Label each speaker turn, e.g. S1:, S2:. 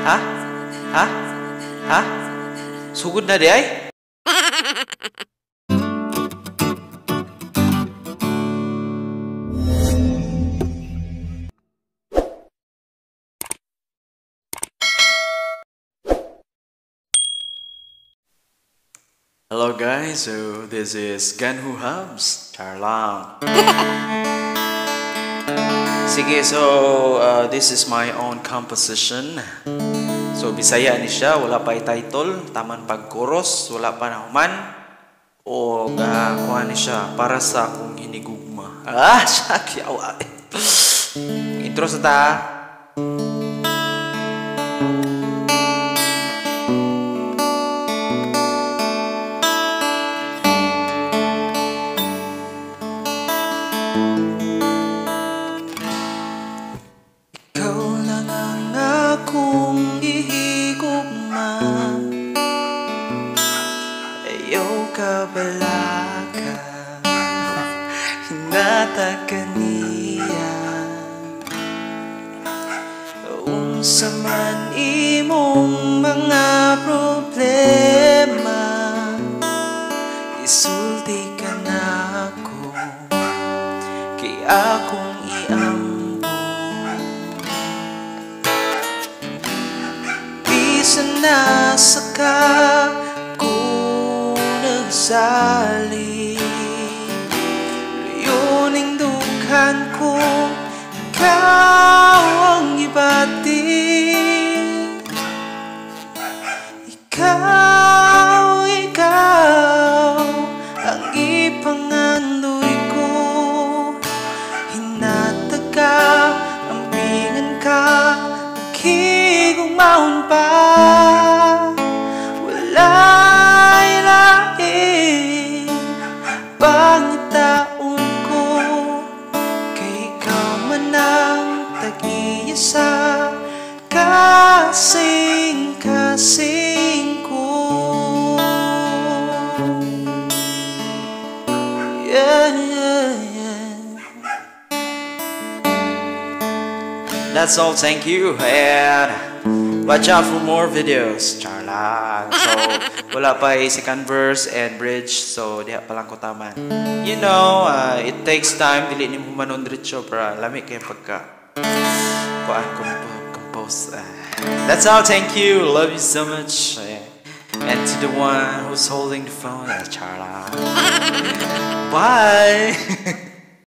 S1: Ha? Ha? Ha? Sugod na di ay? Hello guys, so this is Ganhu Hubs, Charlang. Sige, so this is my own composition. So Bisaya ni siya, wala pa title, taman pag-chorus, wala pa nahuman. O kuha ni siya, para sa akong hinigugma. Sakyaw. Intro sa ta. Kabalaga hinata kaniya unsa man imong mga problema isulti ka na ako kay akong iambo bisan nasa ka sali luyuning dukhan ko ikaw ang ibati ikaw ang ipangandoy ko hinatag ka ampingan ka magkigugmaon pa pangitaon ko kay ikaw man ang tag-iya sa kasing-kasing ko. That's all, thank you, and watch out for more videos, Charlang. So, wala pa second verse and bridge, so diha pa lang ko taman. You know, it takes time, dili ni mo manon diretso para lami kay pagka kuan compose. That's all, thank you, love you so much. And to the one who's holding the phone, Charlang. Bye.